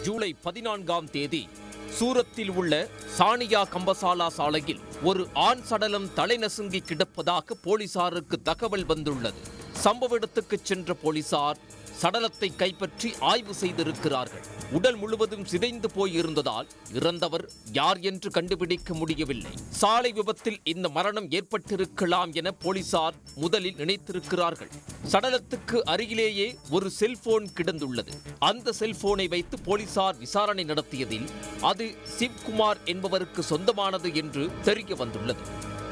ஜூலை 14ஆம் தேதி சூரத்தில் உள்ள சானியா கம்பசாலா சாலையில் ஒரு ஆண் சடலம் தலைநசுங்கி கிடப்பதாக போலீசாருக்கு தகவல் வந்துள்ளது. சம்பவ இடத்துக்கு சென்ற போலீசார் சடலத்தை கைப்பற்றி ஆய்வு செய்திருக்கிறார்கள். உடல் முழுவதும் சிதைந்து போயிருந்ததால் இறந்தவர் யார் என்று கண்டுபிடிக்க முடியவில்லை. சாலை விபத்தில் இந்த மரணம் ஏற்பட்டிருக்கலாம் என போலீசார் முதலில் நினைத்திருக்கிறார்கள். சடலத்துக்கு அருகிலேயே ஒரு செல்போன் கிடந்துள்ளது. அந்த செல்போனை வைத்து போலீசார் விசாரணை நடத்தியதில் அது சிவ்குமார் என்பவருக்கு சொந்தமானது என்று தெரிய வந்துள்ளது.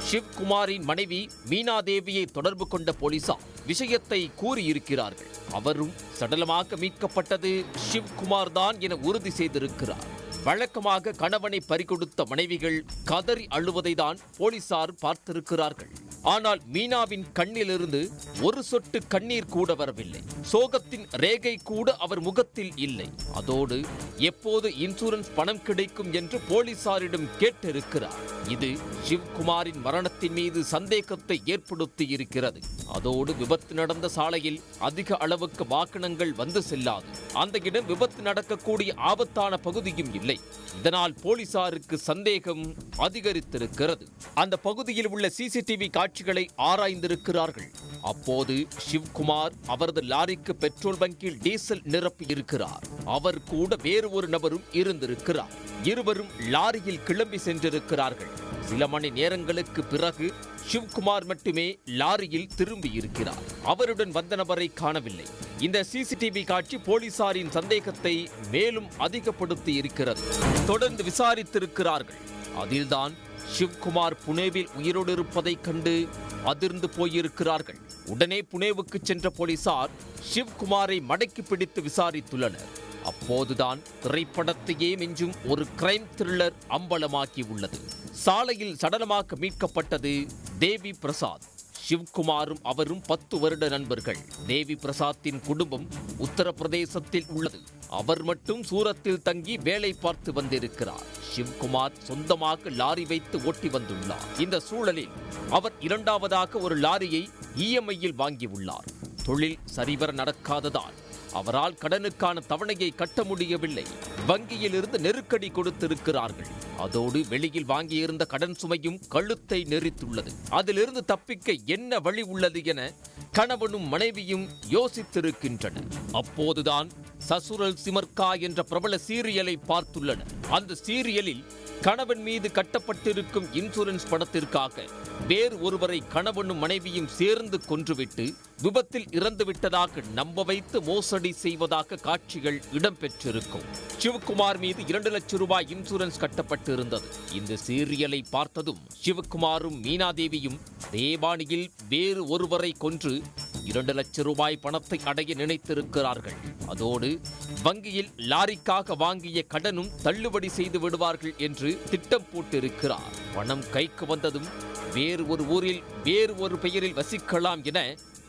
சிவ்குமாரின் மனைவி மீனா தேவியை தொடர்பு கொண்ட போலீசார் விஷயத்தை கூறியிருக்கிறார்கள். அவரும் சடலமாக மீட்கப்பட்டது சிவ்குமார் தான் என உறுதி செய்திருக்கிறார். வழக்கமாக கணவனை பறிகொடுத்த மனைவிகள் கதறி அழுவதை தான் போலீசார் பார்த்திருக்கிறார்கள். ஆனால் மீனாவின் கண்ணிலிருந்து ஒரு சொட்டு கண்ணீர் கூட வரவில்லை. சோகத்தின் ரேகை கூட அவர் முகத்தில் இல்லை. அதோடு எப்போது இன்சூரன்ஸ் பணம் கிடைக்கும் என்று போலீசாரிடம் கேட்டிருக்கிறார். இது சிவ்குமாரின் மரணத்தின் மீது சந்தேகத்தை ஏற்படுத்தி இருக்கிறது. அதோடு விபத்து நடந்த சாலையில் அதிக அளவுக்கு வாகனங்கள் வந்து செல்லாது. அந்த இடம் விபத்து நடக்கக்கூடிய ஆபத்தான பகுதியும் இல்லை. இதனால் போலீசாருக்கு சந்தேகம் அதிகரித்திருக்கிறது. அந்த பகுதியில் உள்ள சிசிடிவி காட்சிகளை ஆராய்ந்திருக்கிறார்கள். அப்போது சிவ்குமார் அவரது லாரிக்கு பெட்ரோல் பங்கில் டீசல் நிரப்பி இருக்கிறார். அவர் கூட வேறு ஒரு நபரும் இருந்திருக்கிறார். இருவரும் லாரியில் கிளம்பி சென்றிருக்கிறார்கள். சில மணி நேரங்களுக்கு பிறகு சிவ்குமார் மட்டுமே லாரியில் திரும்பி இருக்கிறார். அவருடன் வந்த நபரை காணவில்லை. இந்த சிசிடிவி காட்சி போலீசாரின் சந்தேகத்தை மேலும் அதிகப்படுத்தி இருக்கிறது. தொடர்ந்து விசாரித்திருக்கிறார்கள். அதில்தான் சிவ்குமார் புனேவில் உயிரோடு இருப்பதைக் கண்டு அதிர்ந்து போயிருக்கிறார்கள். உடனே புனேவுக்கு சென்ற போலீசார் சிவ்குமாரை மடக்கி பிடித்து விசாரித்துள்ளனர். அப்போதுதான் திரைப்படத்தையே மிஞ்சும் ஒரு கிரைம் த்ரில்லர் அம்பலமாக்கி உள்ளது. சாலையில் சடலமாக மீட்கப்பட்டது தேவி பிரசாத். சிவ்குமாரும் அவரும் 10 வருட நண்பர்கள். தேவி பிரசாத்தின் குடும்பம் உத்தரப்பிரதேசத்தில் உள்ளது. அவர் மட்டும் சூரத்தில் தங்கி வேலை பார்த்து வந்திருக்கிறார். சிவ்குமார் சொந்தமாக லாரி வைத்து ஓட்டி வந்துள்ளார். இந்த சூழலில் அவர் இரண்டாவதாக ஒரு லாரியை இஎம்ஐயில் வாங்கியுள்ளார். தொழில் சரிவர நடக்காததால் அவரால் கடனுக்கான தவணையை கட்ட முடியவில்லை. வங்கியில் இருந்து நெருக்கடி கொடுத்திருக்கிறார்கள். அதோடு வெளியில் வாங்கியிருந்த கடன் சுமையும் கழுத்தை நெறித்துள்ளது. அதிலிருந்து தப்பிக்க என்ன வழி உள்ளது என கணவனும் மனைவியும் யோசித்திருக்கின்றனர். அப்போதுதான் சசுரல் சிமர்கா என்ற பிரபல சீரியலை பார்த்துள்ளனர். அந்த சீரியலில் கணவன் மீது கட்டப்பட்டிருக்கும் இன்சூரன்ஸ் பணத்திற்காக வேறு ஒருவரை கணவனும் மனைவியும் சேர்ந்து கொன்றுவிட்டு விபத்தில் இறந்துவிட்டதாக நம்ப வைத்து மோசடி செய்வதாக காட்சிகள் இடம்பெற்றிருக்கும். சிவகுமார் மீது 2 லட்சம் ரூபாய் இன்சூரன்ஸ் கட்டப்பட்டிருந்தது. இந்த சீரியலை பார்த்ததும் சிவகுமாரும் மீனாதேவியும் தேவானியில் வேறு ஒருவரை கொன்று 2 லட்சம் ரூபாய் பணத்தை அடைய நினைத்திருக்கிறார்கள். அதோடு வங்கியில் லாரிக்காக வாங்கிய கடனும் தள்ளுபடி செய்து விடுவார்கள் என்று திட்டம் போட்டிருக்கிறார். பணம் கைக்கு வந்ததும் வேறு ஒரு ஊரில் வேறு ஒரு பெயரில் வசிக்கலாம் என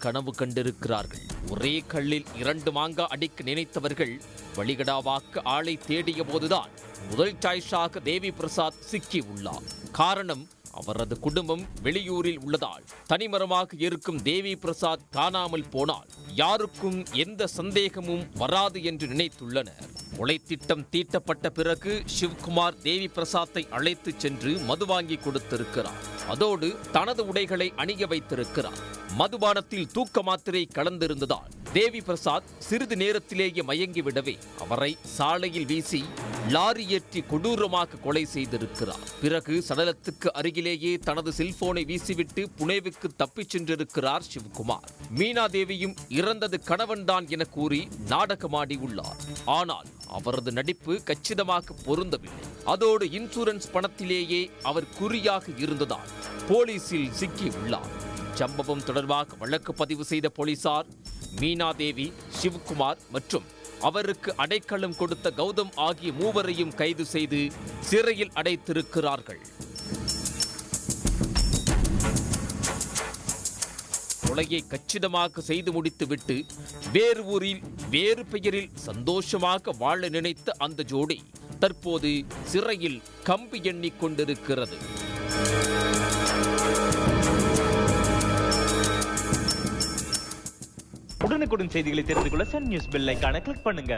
கனவு கண்டிருக்கிறார்கள். ஒரே கல்லில் 2 மாங்காய் அடிக்க நினைத்தவர்கள் வழிகடாவாக்க ஆளை தேடிய போதுதான் முதல் சாய்ஸாக தேவி பிரசாத் சிக்கி உள்ளார். காரணம், அவரது குடும்பம் வெளியூரில் உள்ளதால் தனிமரமாக இருக்கும் தேவி பிரசாத் காணாமல் போனால் யாருக்கும் எந்த சந்தேகமும் வராது என்று நினைத்துள்ளனர். கொலை திட்டம் தீட்டப்பட்ட பிறகு சிவ்குமார் தேவி பிரசாத்தை அழைத்து சென்று மது வாங்கி கொடுத்திருக்கிறார். அதோடு தனது உடைகளை அணிய வைத்திருக்கிறார். மதுபானத்தில் தூக்க மாத்திரை கலந்திருந்ததால் தேவி பிரசாத் சிறிது நேரத்திலேயே மயங்கிவிடவே அவரை சாலையில் வீசி லாரி ஏற்றி கொடூரமாக கொலை செய்திருக்கிறார். பிறகு சடலத்துக்கு அருகிலேயே தனது செல்போனை வீசிவிட்டு புனேவுக்கு தப்பிச் சென்றிருக்கிறார் சிவ்குமார். மீனா தேவியும் இறந்தது கணவன்தான் என கூறி நாடகமாடி உள்ளார். ஆனால் அவரது நடிப்பு கச்சிதமாக பொருந்தவில்லை. அதோடு இன்சூரன்ஸ் பணத்திலேயே அவர் குறியாக இருந்ததால் போலீசில் சிக்கி உள்ளார். சம்பவம் தொடர்பாக வழக்கு பதிவு செய்த போலீசார் மீனா தேவி, சிவ்குமார் மற்றும் அவருக்கு அடைக்கலம் கொடுத்த கௌதம் ஆகிய 3வரையும் கைது செய்து சிறையில் அடைத்திருக்கிறார்கள். கொலையை கச்சிதமாக செய்து முடித்துவிட்டு வேறு ஊரில் வேறு பெயரில் சந்தோஷமாக வாழ நினைத்த அந்த ஜோடி தற்போது சிறையில் கம்பி எண்ணிக் கொண்டிருக்கிறது. உடனுக்குடன் செய்திகளை தெரிந்து கொள்ள சன் நியூஸ் பெல் ஐகானை கிளிக் பண்ணுங்க.